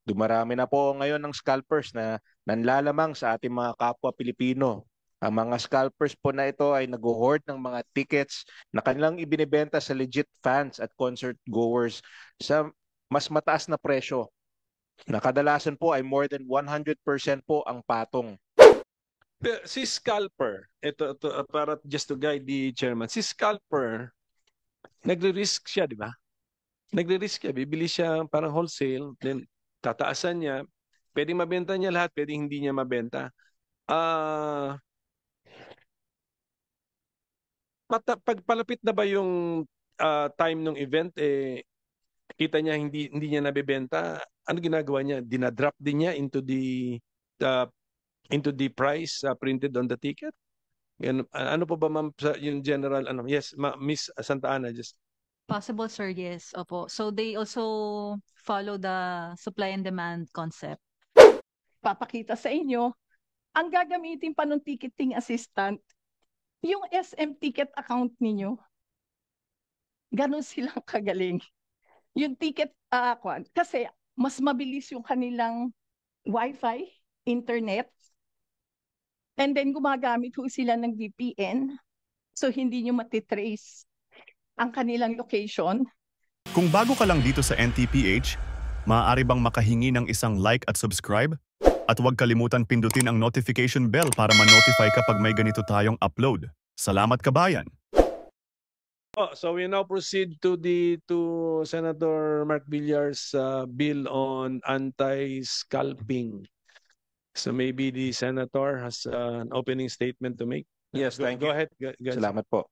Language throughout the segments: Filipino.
Dumarami na po ngayon ng scalpers na nanlalamang sa ating mga kapwa Pilipino. Ang mga scalpers po na ito ay nag-hoard ng mga tickets na kanilang ibinibenta sa legit fans at concert goers sa mas mataas na presyo, na kadalasan po ay more than 100% po ang patong. Si scalper, ito para just to guide the chairman, si scalper, nagre-risk siya, di ba? Nagre-risk siya, bibili siya parang wholesale, then tataasan niya, pwedeng mabenta niya lahat, pwedeng hindi niya mabenta. Pagpalapit na ba yung time ng event, kita niya hindi niya nabebenta, ano ginagawa niya? Dinadrop din niya uh, into the price printed on the ticket? Ano po ba ma'am yung general yes Miss Santa Ana, just Possible, sir, yes. Opo. So they also follow the supply and demand concept. Papakita sa inyo, ang gagamitin pa ng ticketing assistant, yung SM ticket account ninyo. Ganon silang kagaling. Yung ticket, kasi mas mabilis yung kanilang Wi-Fi, internet, and then gumagamit ho sila ng VPN, so hindi nyo matitrace ang kanilang location. Kung bago ka lang dito sa NTPH, maaari bang makahingi ng isang like at subscribe? At huwag kalimutan pindutin ang notification bell para ma-notify kapag may ganito tayong upload. Salamat kabayan! So we now proceed to Senator Mark Villar's bill on anti-scalping. So maybe the senator has an opening statement to make. Yes, thank Go you. ahead. Salamat po.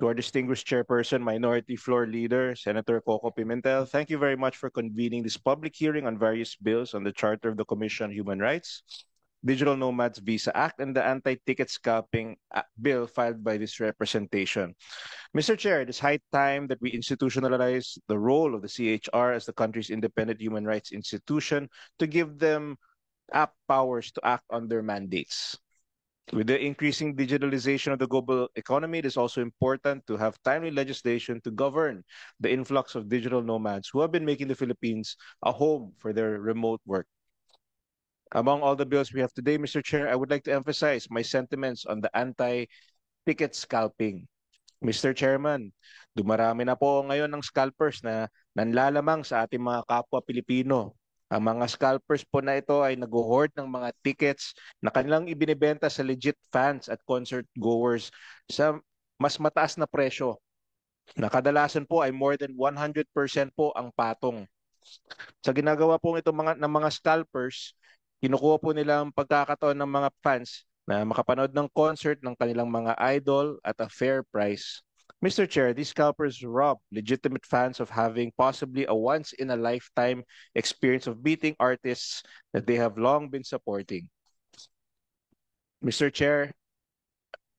To our distinguished chairperson, Minority Floor Leader, Senator Coco Pimentel, thank you very much for convening this public hearing on various bills on the Charter of the Commission on Human Rights, Digital Nomads Visa Act, and the Anti-Ticket Scalping Bill filed by this representation. Mr. Chair, it is high time that we institutionalize the role of the CHR as the country's independent human rights institution to give them powers to act on their mandates. With the increasing digitalization of the global economy, it is also important to have timely legislation to govern the influx of digital nomads who have been making the Philippines a home for their remote work. Among all the bills we have today, Mr. Chair, I would like to emphasize my sentiments on the anti-ticket scalping. Mr. Chairman, dumarami na po ngayon ng scalpers na nanlalamang sa ating mga kapwa Pilipino. Ang mga scalpers po na ito ay nag-hoard ng mga tickets na kanilang ibinibenta sa legit fans at concert goers sa mas mataas na presyo, na kadalasan po ay more than 100% po ang patong. Sa ginagawa po ito ng mga scalpers, kinukuha po nila ang pagkakataon ng mga fans na makapanood ng concert ng kanilang mga idol at a fair price. Mr. Chair, these scalpers rob legitimate fans of having possibly a once-in-a-lifetime experience of meeting artists that they have long been supporting. Mr. Chair,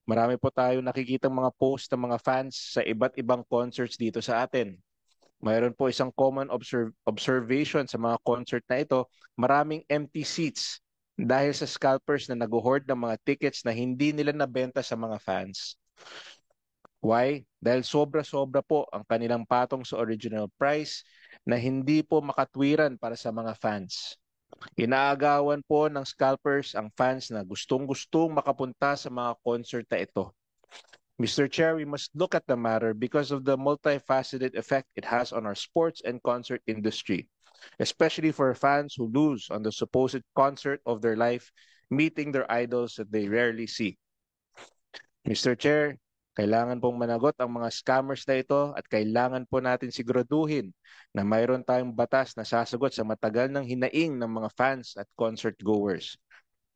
marami po tayo nakikitang mga post ng mga fans sa iba't ibang concerts dito sa atin. Mayroon po isang common observation sa mga concert na ito, maraming empty seats dahil sa scalpers na nag-hoard ng mga tickets na hindi nila nabenta sa mga fans. Why? Dahil sobra-sobra po ang kanilang patong sa original price na hindi po makatwiran para sa mga fans. Inaagawan po ng scalpers ang fans na gustong-gustong makapunta sa mga concert na ito. Mr. Chair, we must look at the matter because of the multifaceted effect it has on our sports and concert industry, especially for fans who lose on the supposed concert of their life, meeting their idols that they rarely see. Mr. Chair, kailangan pong managot ang mga scammers na ito at kailangan po natin siguraduhin na mayroon tayong batas na sasagot sa matagal ng hinaing ng mga fans at concert goers.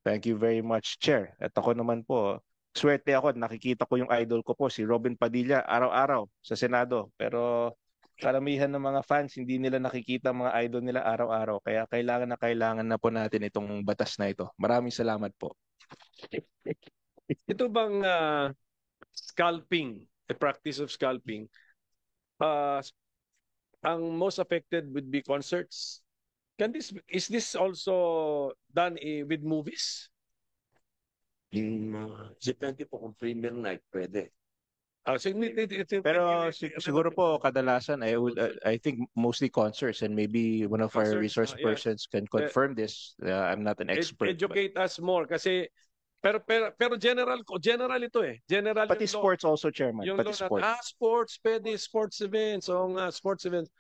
Thank you very much, Chair. At ako naman po, swerte ako at nakikita ko yung idol ko po, si Robin Padilla, araw-araw sa Senado. Pero karamihan ng mga fans, hindi nila nakikita mga idol nila araw-araw. Kaya kailangan na po natin itong batas na ito. Maraming salamat po. Ito bang scalping, a practice of scalping, ang most affected would be concerts. Is this also done with movies? Depende po kung premiere night, pwede. Pero siguro po kadalasan I think mostly concerts, and maybe one of our Concerts, resource yes. persons can confirm this. I'm not an expert. But Educate us more kasi pero general ito eh. General pati yung law. sports also, Chairman. Yung Pati law sports. sports, pwede sports events. Oo nga, sports events.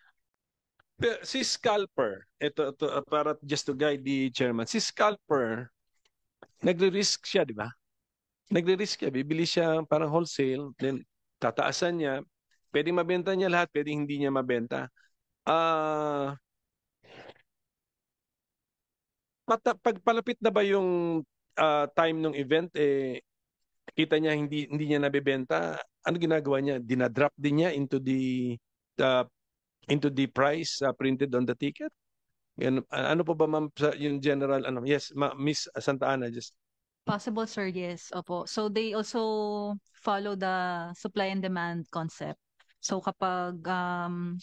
Si Scalper, ito para just to guide the chairman. Si Scalper, nagre-risk siya, di ba? Nagre-risk siya, bibili siya parang wholesale, then tataasan niya. Pwedeng mabenta niya lahat, pwedeng hindi niya mabenta. Pagpalapit na ba yung time ng event, kita niya hindi niya nabebenta, ano ginagawa niya? Dinadrop din niya into the price printed on the ticket? Ano po ba ma'am yung general yes Miss Santa Ana just Possible, sir, yes. Opo. So they also follow the supply and demand concept. So kapag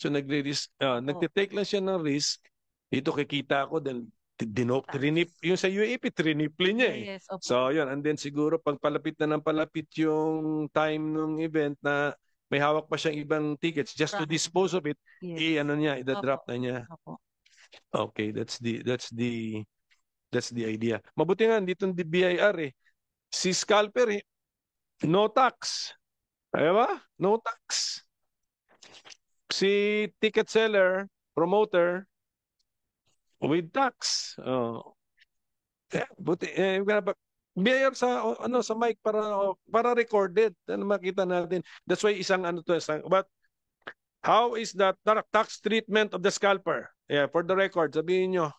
so nagre-risk nagte-take lang siya ng risk dito kikita ako then trinip yung sa UAP triniple niya eh. yes, opo. So yun, and then siguro pag palapit na ng palapit yung time ng event na may hawak pa siyang ibang tickets just to dispose of it, Yes. i-drop na niya. Opo. Okay, that's the idea. Mabuti nga dito ng BIR eh. Si Scalper no tax. Kaya ba? No tax. Si ticket seller, promoter, with tax. Buti BIR sa mic para recorded makita natin. That's why but how is that tax treatment of the scalper? Yeah, for the record, sabihin nyo.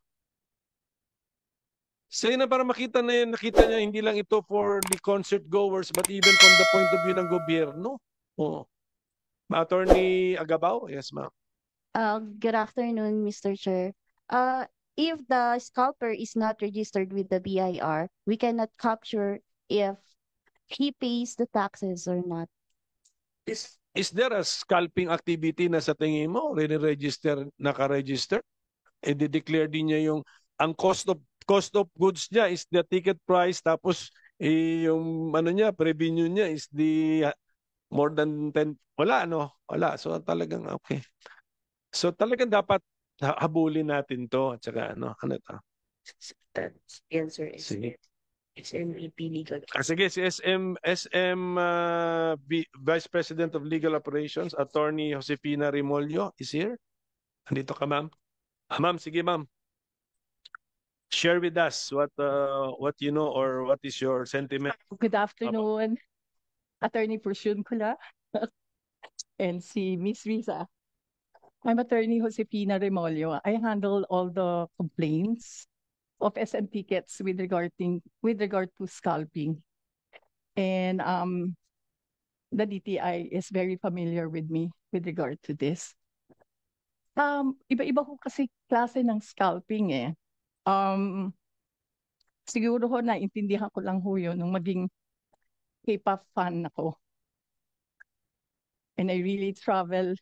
Sige na para nakita niya hindi lang ito for the concert goers but even from the point of view ng gobyerno. Attorney Agabao? Yes, ma'am. Good afternoon, Mr. Chair. If the scalper is not registered with the BIR, we cannot capture if he pays the taxes or not. Is there a scalping activity na sa tingin mo naka-register? I-declare din niya ang cost of goods niya is the ticket price tapos yung revenue niya is the more than 10. Wala. So talagang okay. So talagang dapat habulin natin to at saka to? That answer is Sige. SMEP legal. Sige, si SM Vice President of Legal Operations, Attorney Josefina Remolyo is here. Andito ka, ma'am. Ma'am, sige, ma'am. Share with us what you know or what is your sentiment. Good afternoon, Attorney Purshun Kula and si Miss Risa. I'm Attorney Josefina Remolyo. I handle all the complaints of SM tickets with regard to scalping. And the DTI is very familiar with me with regard to this. Iba-iba ko kasi klase ng scalping eh. Siguro ho naintindihan ko lang ho yun nung maging K-pop fan ako. And I really travel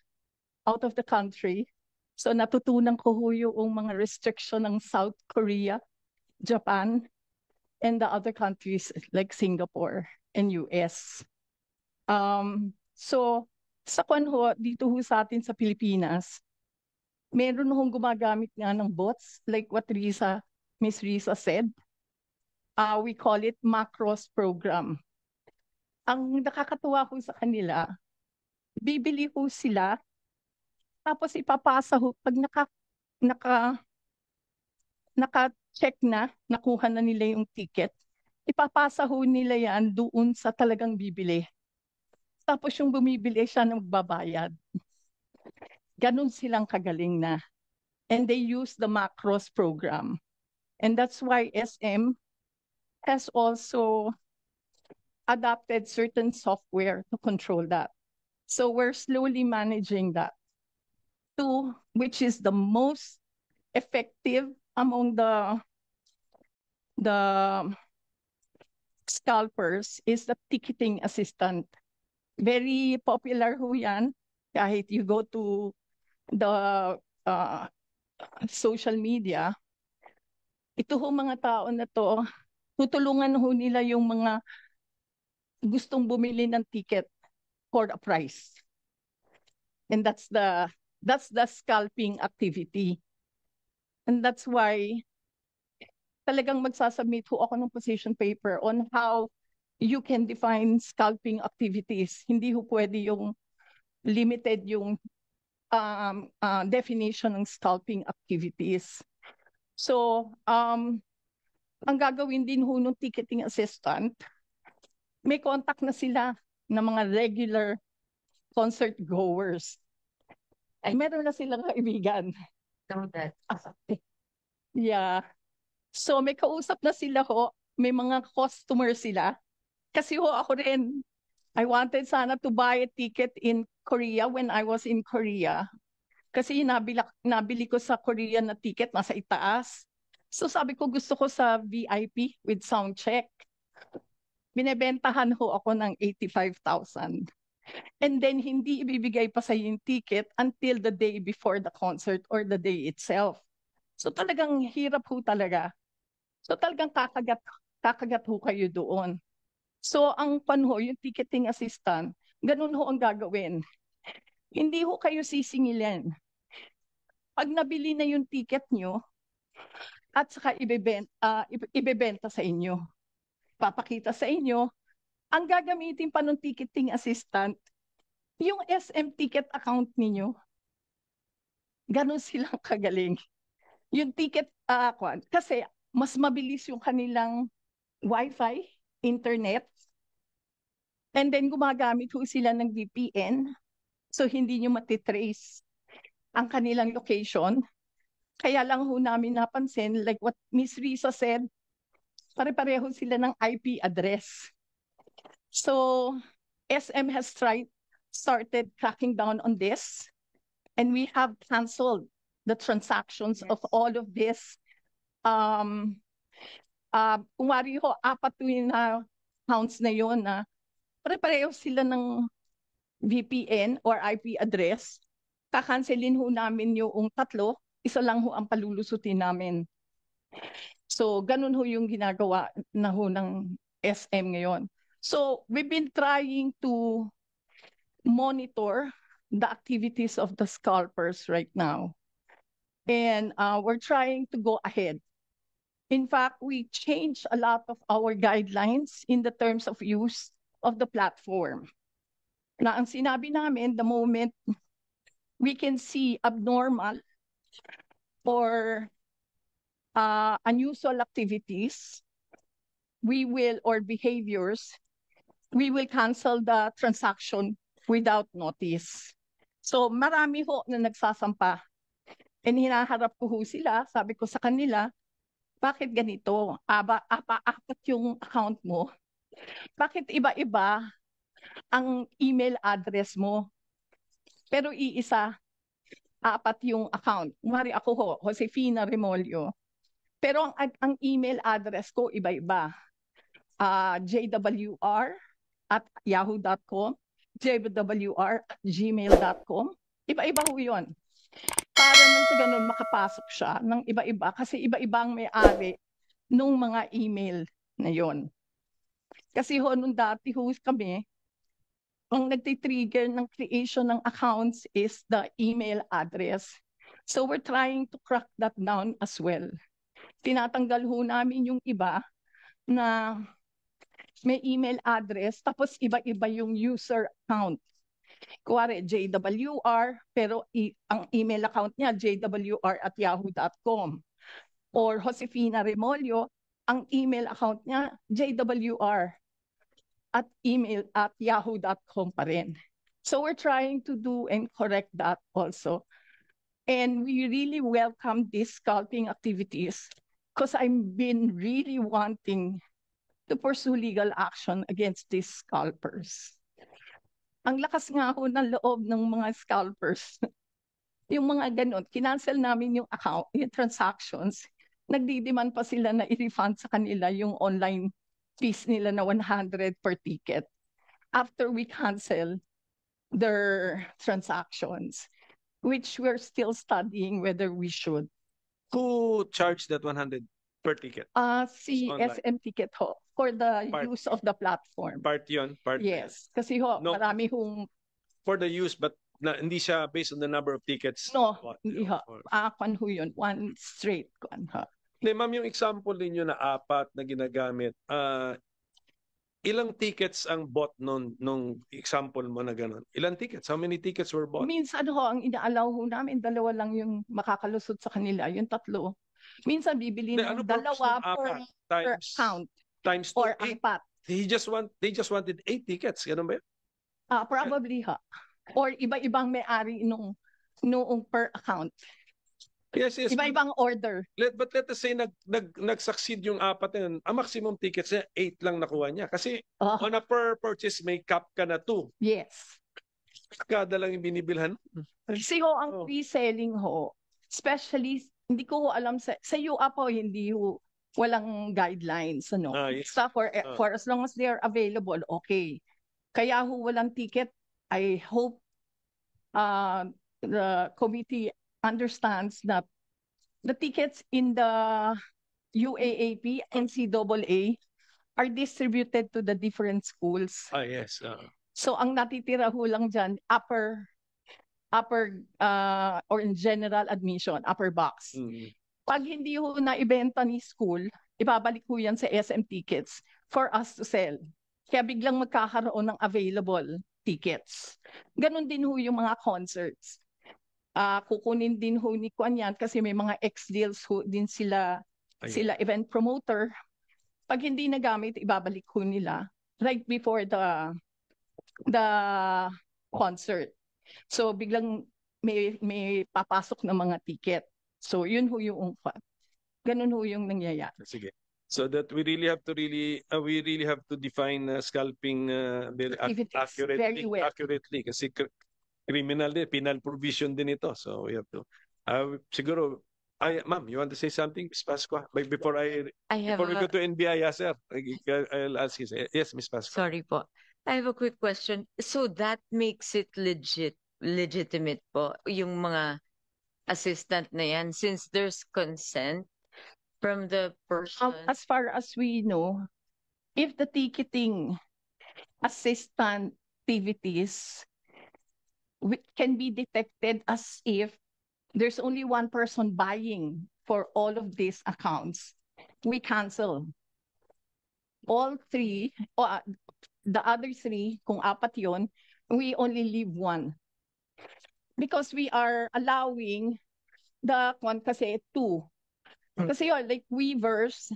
out of the country. So natutunan ko ho yung mga restriction ng South Korea, Japan, and the other countries like Singapore and US. So sa dito ho sa atin sa Pilipinas, meron hong gumagamit nga ng bots like what Miss Risa said. We call it Macros program. Ang nakakatuwa ho sa kanila, bibili ho sila, tapos ipapasa ho, pag naka-check na, nakuha na nila yung ticket, ipapasa ho nila yan doon sa talagang bibili. Tapos yung bumibili siya na magbabayad. Ganun silang kagaling na. And they use the Macros program. And that's why SM has also adopted certain software to control that. So we're slowly managing that. Which is the most effective among the scalpers is the ticketing assistant. Very popular ho yan. Kahit you go to the social media, ito ho mga tao na to, tutulungan ho nila yung mga gustong bumili ng ticket for a price. And that's the scalping activity. And that's why talagang magsasubmit ho ako ng position paper on how you can define scalping activities. Hindi ho pwede yung limited yung definition ng scalping activities. So, ang gagawin din ho ng ticketing assistant, may contact na sila ng mga regular concert goers. Ay, meron na silang kaibigan. Know that. Yeah. So may kausap na sila ho, may mga customer sila. Kasi ho ako rin, I wanted sana to buy a ticket in Korea when I was in Korea. Kasi nabili ko sa Korea na ticket, nasa itaas. So sabi ko gusto ko sa VIP with sound check. Binebentahan ho ako ng 85,000. And then hindi ibibigay pa sa yung ticket until the day before the concert or the day itself. So talagang hirap ho talaga. So talagang kakagat ho kayo doon. So ang panho, yung ticketing assistant, ganun ho ang gagawin. Hindi ho kayo sisingilin. Pag nabili na yung ticket nyo, at saka ibebenta sa inyo. Papakita sa inyo, ang gagamitin pa ng ticketing assistant, yung SM ticket account ninyo. Ganun silang kagaling. Yung ticket, kasi mas mabilis yung kanilang Wi-Fi, internet, and then gumagamit ho sila ng VPN, so hindi nyo matitrace ang kanilang location. Kaya lang ho namin napansin, like what Miss Risa said, pare-pareho sila ng IP address. So SM has started cracking down on this, and we have canceled the transactions of all of this. Umari ho, 4 na accounts na yon na pare-pareho sila ng VPN or IP address. Kakanselin ho namin yung 3, isa lang ho ang palulusutin namin. So, ganun ho yung ginagawa na ho ng SM ngayon. So, we've been trying to monitor the activities of the scalpers right now. And we're trying to go ahead. In fact, we changed a lot of our guidelines in the terms of use of the platform. Na ang sinabi namin, the moment we can see abnormal or unusual activities, or behaviors, we will cancel the transaction without notice. So marami ho na nagsasampa. And hinaharap ko ho sila, sabi ko sa kanila, bakit ganito? Apat yung account mo. Bakit iba-iba ang email address mo? Pero iisa, 4 yung account. Kumari ako ho, Josefina Remolyo. Pero ang email address ko iba-iba. jwr@yahoo.com, jwr@gmail.com. Iba-iba ho yun. Para nang sa ganun makapasok siya ng iba-iba kasi iba-ibang may-ari nung mga email na yon. Kasi ho, nung dati ho kami, ang nagtitrigger ng creation ng accounts is the email address. So we're trying to crack that down as well. Tinatanggal ho namin yung iba na may email address tapos iba-iba yung user account. Kuwari, JWR, pero ang email account niya, jwr@yahoo.com. Or Josefina Remolyo, ang email account niya, jwr@yahoo.com pa rin. So we're trying to do and correct that also. And we really welcome these scalping activities because I've been really wanting to pursue legal action against these scalpers. Ang lakas nga ho ng loob ng mga scalpers. Yung mga ganun, kinancel namin yung account, yung transactions, nagdidiman pa sila na i-refund sa kanila yung online fees nila na 100 per ticket after we cancel their transactions, which we're still studying whether we should. Who charged that 100 per ticket? Si Online. SM Ticket ho. for the Part- use of the platform. Part yun? Part Yes, kasi ho, No. marami hong, For the use, but hindi siya based on the number of tickets. no, bought. hindi ho. Or- Kwan ho yun, one straight kwan ho. Hindi, ma'am, yung example ninyo na 4 na ginagamit, ilang tickets ang bought nung example mo na gano'n? Ilang tickets? How many tickets were bought? Minsan ho, ang inaalaw ho namin, 2 lang yung makakalusot sa kanila, yung 3. Minsan bibili Hindi, ng ano purpose 2 ng 4 per times count times 2, or 8? 4. They just wanted 8 tickets, ganun ba yun? Probably ha. Or iba-ibang may-ari noong per account. Yes. Iba-ibang order. But let us say nag-succeed yung 4 na yun, ang maximum tickets niya 8 lang nakuha niya. Kasi Oh, on a per purchase may cap ka na 2. yes. Kada lang yung binibilhan. Kasi ho, ang Oh. pre-selling ho, especially, hindi ko ho alam sa UA po, hindi ho, walang guidelines, ano. Yes. Basta for as long as they are available, okay. Kaya ho, walang ticket. I hope the committee understands that the tickets in the UAAP and CAA are distributed to the different schools. Yes. So ang natitira ho lang dyan, upper or in general admission, upper box. Pag hindi ho naibenta ni school, ibabalik ho yan sa SM tickets for us to sell. Kaya biglang magkakaroon ng available tickets. Ganon din ho yung mga concerts. Kukunin din ho ni Kwan yan kasi may mga ex-deals ho din sila event promoter. Pag hindi nagamit, ibabalik ho nila right before the concert. So biglang may papasok na mga ticket. So yun ho yung ganun ho yung nangyayari. Sige. So that we really have to define scalping very Activities, very well. accurately kasi criminal din, penal provision din ito. So we have to siguro ma'am, you want to say something, Ms. Pascua? Before we go to NBI, sir, I'll ask you. Yes, Ms. Pascua. Sorry po. I have a quick question. So that makes it legitimate po, yung mga assistant na yan, since there's consent from the person. As far as we know, if the ticketing assistant activities can be detected as if there's only one person buying for all of these accounts, we cancel. All 3, the other 3, kung 4 yun, we only leave 1. Because we are allowing the one kasi 2. Kasi yun, like Weavers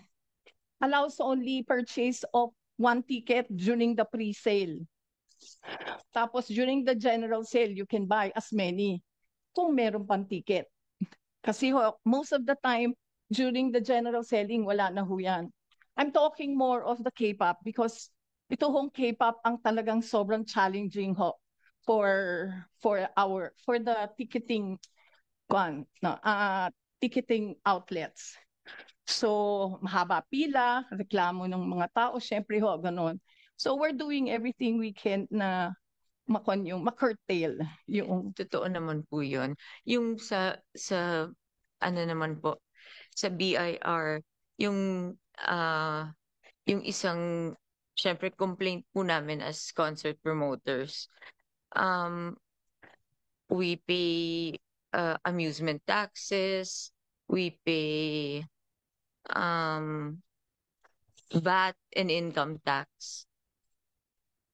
allows only purchase of 1 ticket during the pre-sale. Tapos during the general sale, you can buy as many kung meron pang ticket. Kasi most of the time, during the general selling, wala na ho yan. I'm talking more of the K-pop because ito hong K-pop ang talagang sobrang challenging ho for the ticketing ticketing outlets. So, mahaba pila, reklamo ng mga tao, syempre ho, ganun. So, we're doing everything we can na ma-curtail yung... Totoo naman po yun. Yung sa ano naman po, sa BIR, yung isang, syempre, complaint po namin as concert promoters. We pay amusement taxes, we pay VAT and income tax.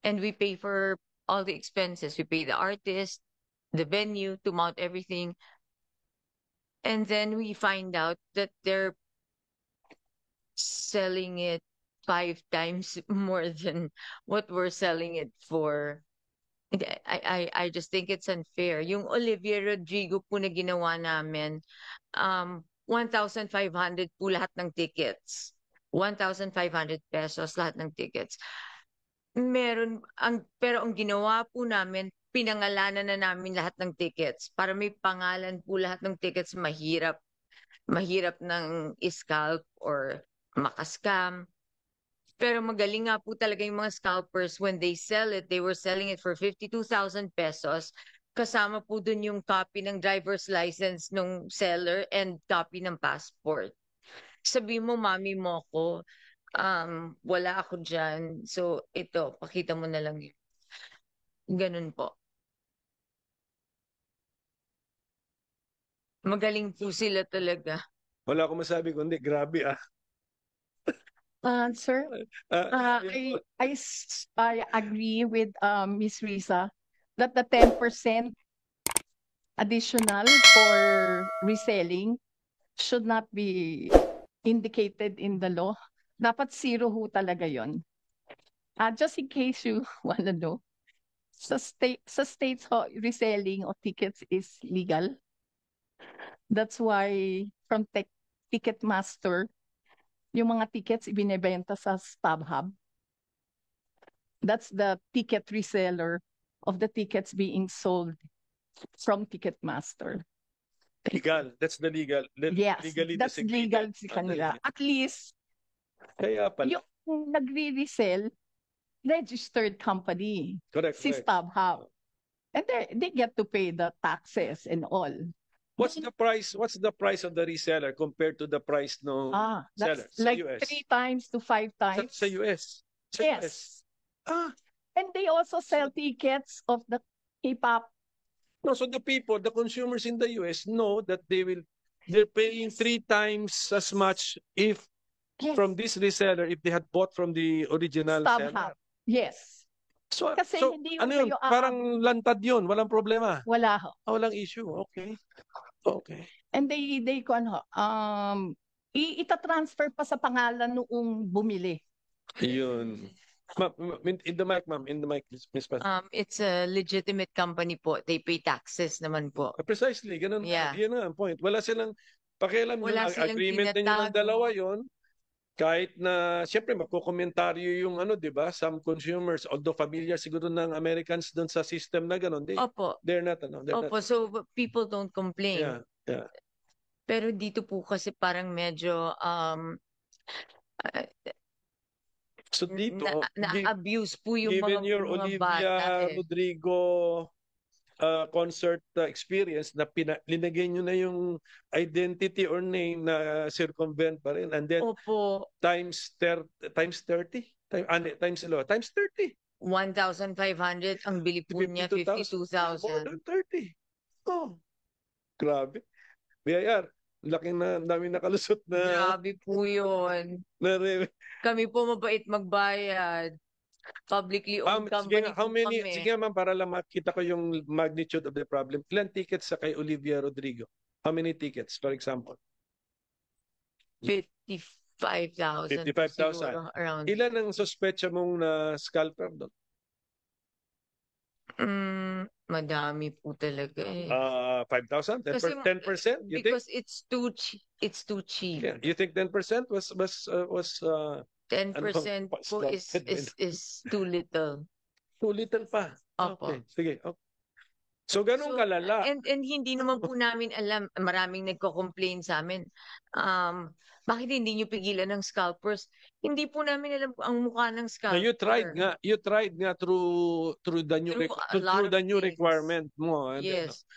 And we pay for all the expenses. We pay the artist, the venue, to mount everything. And then we find out that they're selling it 5 times more than what we're selling it for. I just think it's unfair. Yung Olivia Rodrigo po na ginawa namin, 1,500 po lahat ng tickets. 1,500 pesos lahat ng tickets. Pero ang ginawa po namin, pinangalanan na namin lahat ng tickets. Para may pangalan po lahat ng tickets, mahirap ng scalp or makascam. Pero magaling nga po talaga yung mga scalpers. When they sell it, they were selling it for 52,000 pesos. Kasama po dun yung copy ng driver's license ng seller and copy ng passport. Sabi mo, mami mo ko, Wala ako dyan. So, ito, pakita mo na lang yun. Ganun po. Magaling po sila talaga. Wala akong masabi kundi grabe ah. Sir, Yun po. I agree with Miss Risa that the 10% additional for reselling should not be indicated in the law. Dapat zero ho talaga yon. Just in case you wanna know, sa states ho, reselling of tickets is legal. That's why from Ticketmaster, yung mga tickets ibinebenta sa StubHub. That's the ticket reseller of the tickets being sold from Ticketmaster. Legal. That's the legal. Yes, legally that's legal designated. sa kanila. At least, Kaya pala. yung nagre-resell, registered company, Correct. si StubHub. And they get to pay the taxes and all. What's the price? What's the price of the reseller compared to the price no seller? That's Sa like US. 3 times to 5 times. Sa US. Sa US. Yes. Ah, And they also sell tickets of the K-pop. no, so the people, the consumers in the US know that they're paying 3 times as much if Yes. from this reseller if they had bought from the original seller. StubHub. Yes. So, Kasi so hindi ano yun? kayo Parang lantad yun. Walang problema. wala ho. Walang issue. Okay. Okay. And they ita-transfer pa sa pangalan noong bumili. Yun. Ma'am, in the mic, ma'am. In the mic, Miss Pas. It's a legitimate company po. They pay taxes naman po. Precisely. Ganun. Yeah. Yun na ang point. Wala silang pakialam Wala yung silang agreement ninyo ng tinatago. dalawa yun. Kahit na, siyempre, magkukomentaryo yung ano, di ba? Some consumers, although familiar siguro ng Americans doon sa system na gano'n, Opo. they're not, ano, they're Opo, so people don't complain. Yeah, yeah. Pero dito po kasi parang medyo So dito, na-abuse po yung given mga, your mga Olivia bata. Rodrigo concert experience na linagay nyo na yung identity or name na circumvent pa rin, and then Opo, times 30 times 30 1,500 ang bili po niya, 52,000. More 52,000. than 30. Oh, grabe. BIR, laking na dami nakalusot na Grabe po yun. na Kami po mabait magbayad. Publicly owned company how po many, kami. sige ma'am, para lang makita ko yung magnitude of the problem. Ilan tickets sa kay Olivia Rodrigo? How many tickets, for example? 55,000. 55,000. siguro, around. Ilan ang suspecha mong na scalper doon? Madami po talaga eh. 5,000? 10%? Kasi, 10%? You think? Because it's too cheap. Yeah. You think 10% was 10% po is too little. too little pa? Opo. Okay, sige. Okay. So, ganun kalala. And hindi naman po namin alam, maraming nagko-complain sa amin. Bakit hindi nyo pigilan ng scalpers? Hindi po namin alam ang mukha ng scalper. You tried nga through the new requirement mo. Yes.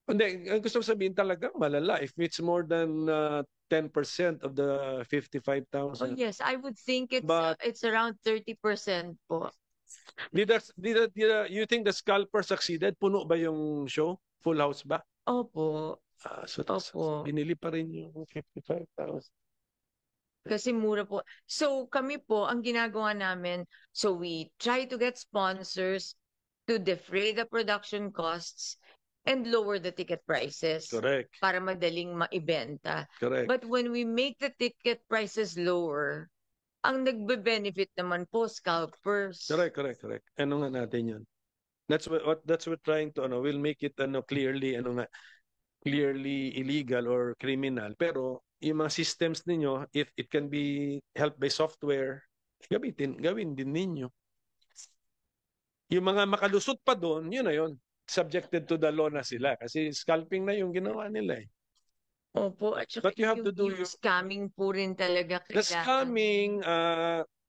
Hindi, ang gusto ko sabihin talaga malala if it's more than 10% of the 55,000. Oh yes, I would think But- it's around 30% po. Did you think the scalper succeeded? Puno ba yung show? Full house ba? Opo. So Opo. binili pa rin yung 55,000. Kasi mura po. So kami po, ang ginagawa namin, so we try to get sponsors to defray the production costs and lower the ticket prices Correct. para madaling maibenta. Correct. But when we make the ticket prices lower, ang nagbe-benefit naman po scalpers. Correct. Ano nga natin yun? That's what we're trying to we'll make it clearly clearly illegal or criminal. Pero yung mga systems ninyo, if it can be helped by software, gawin din ninyo. Yung mga makalusot pa doon, yun na yun. Subjected to the law na sila kasi scalping na yung ginawa nila eh. Opo, at saka But you have to do yung scamming po rin talaga. The scamming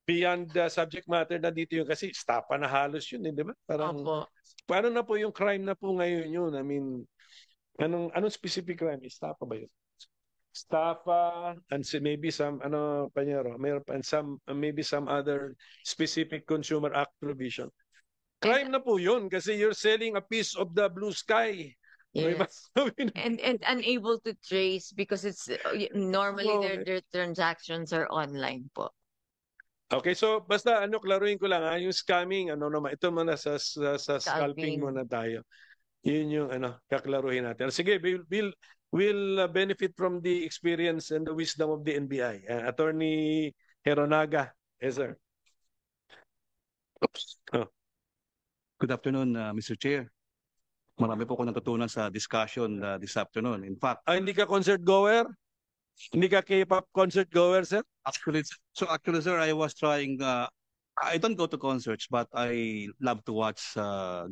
beyond the subject matter na dito yun kasi stapa na halos yun eh, di ba? Parang Opo. paano na po yung crime na po ngayon yun? I mean, anong specific crime? Stapa ba yun? Staffa, and maybe some, ano, Panyero, mayroon pa, and some, maybe some other specific Consumer Act provision. Crime na po yun kasi you're selling a piece of the blue sky. May Yes. And unable to trace because it's normally their transactions are online po. Okay, so basta ano, klaruhin ko lang ha, yung scamming, ano naman, ito muna sa scalping Scalping. muna tayo. Yun yung ano, kaklaruhin natin. Sige, we'll benefit from the experience and the wisdom of the NBI. Attorney Heronaga. Yes, sir. Oops. Oh. Good afternoon, Mr. Chair. Marami po akong natutunan sa discussion this afternoon. In fact, Hindi ka concert goer? Hindi ka K-pop concert goer, sir? actually, sir, I was trying. I don't go to concerts, but I love to watch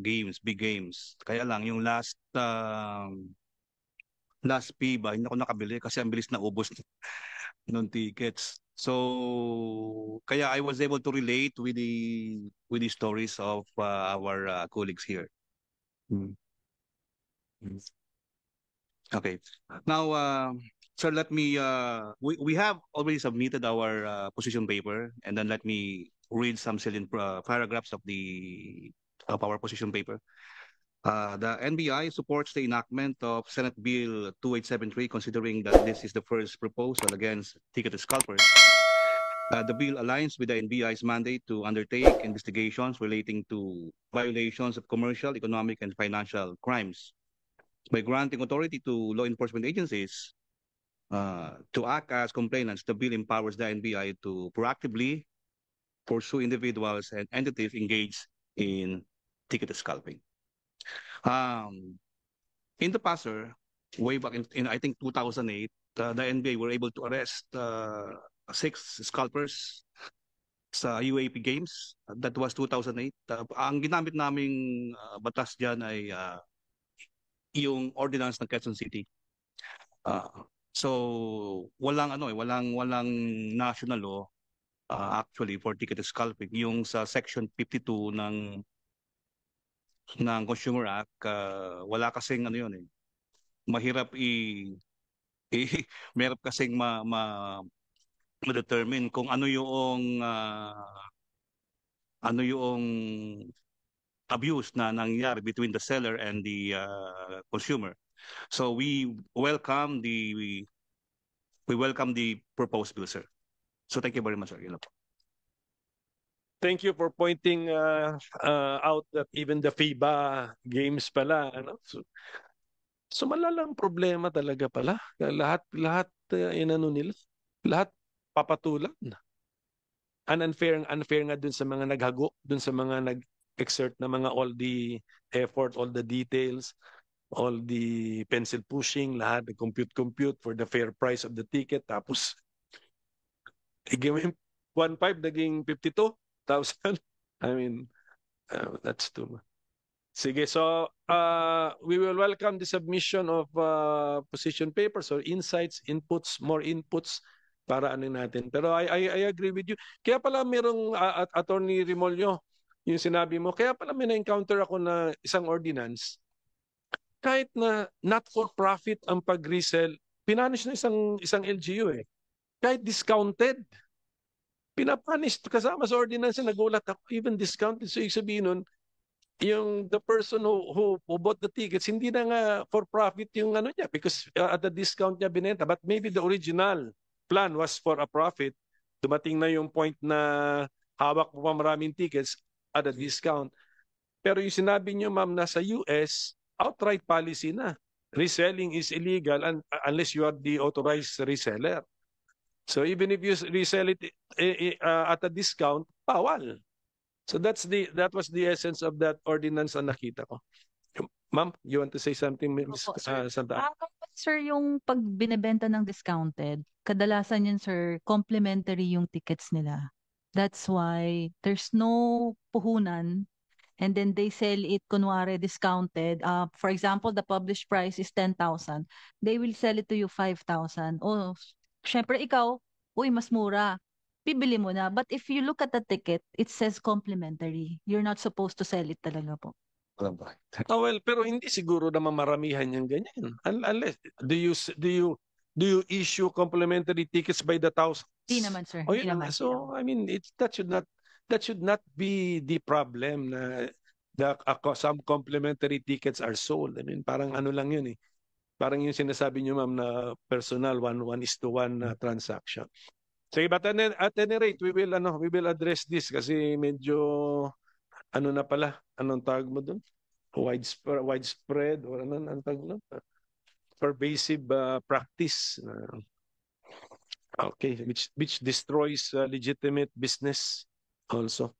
games, big games. Kaya lang yung last FIBA, hindi ako nakabili kasi ang bilis na ubos ng tickets. So kaya I was able to relate with the stories of our colleagues here. Okay. Now, sir, let me. We have already submitted our position paper, and then let me read some salient paragraphs of our position paper. The NBI supports the enactment of Senate Bill 2873, considering that this is the first proposal against ticket scalpers. The bill aligns with the NBI's mandate to undertake investigations relating to violations of commercial, economic, and financial crimes. By granting authority to law enforcement agencies to act as complainants, the bill empowers the NBI to proactively pursue individuals and entities engaged in ticket scalping. In the past, sir, way back in I think 2008, the NBI were able to arrest 6 scalpers sa UAP Games. That was 2008. Ang ginamit naming batas dyan ay yung ordinance ng Quezon City. So walang national law actually for ticket scalping. Yung sa section 52 ng Consumer Act, wala kasing ano yun eh. Mahirap mahirap kasing ma-determine kung ano yung abuse na nangyari between the seller and the consumer. So we welcome the proposed bill, sir. So thank you very much, sir. Thank you for pointing out that even the FIBA games pala, ano? So malalang problema talaga pala. Lahat inano nila. Lahat papatulan. Unfair nga dun sa mga naghago, dun sa mga nag-exert na mga all the effort, all the details, all the pencil pushing, lahat, compute for the fair price of the ticket. Tapos, 1.5 naging 52,000. I mean, that's too much. Sige, so we will welcome the submission of position papers or insights, inputs, more inputs para ano natin. Pero I agree with you. Kaya pala merong Attorney Remolyo, yung sinabi mo, kaya pala may na-encounter ako na isang ordinance. Kahit na not for profit ang pag-resell, pinanish na isang LGU eh. Kahit discounted. Pinapanish kasama sa ordinance, nagulat ako, even discounted. So, ibig sabihin nun, yung the person who bought the tickets, hindi na nga for profit yung ano niya because at the discount niya binenta. But maybe the original plan was for a profit. Dumating na yung point na hawak mo pa maraming tickets at a discount. Pero yung sinabi niyo, ma'am, nasa US, outright policy na. Reselling is illegal unless you are the authorized reseller. So even if you resell it at a discount, bawal. So that was the essence of that ordinance na nakita ko. Ma'am, you want to say something, Ms. Santa? Sir, yung pag binebenta ng discounted, kadalasan yun, sir, complimentary yung tickets nila. That's why there's no puhunan and then they sell it kunwari discounted. For example, the published price is 10,000. They will sell it to you 5,000. Oh, syempre ikaw, uy, mas mura. Bibili mo na. But if you look at the ticket, it says complimentary. You're not supposed to sell it talaga po. Oh, well, pero hindi siguro naman maramihan yung ganyan. Unless, do you do you issue complimentary tickets by the thousands? Di naman, sir. Oh, Di yun naman. na. So, I mean, that should not be the problem na some complimentary tickets are sold. I mean, parang ano lang yun eh. Parang yung sinasabi niyo, ma'am, na personal, 1:1 transaction. So, but at any rate, we will address this kasi medyo, ano na pala, anong tawag mo dun? Widespread or anong tawag mo? Pervasive practice. Okay, which destroys legitimate business also.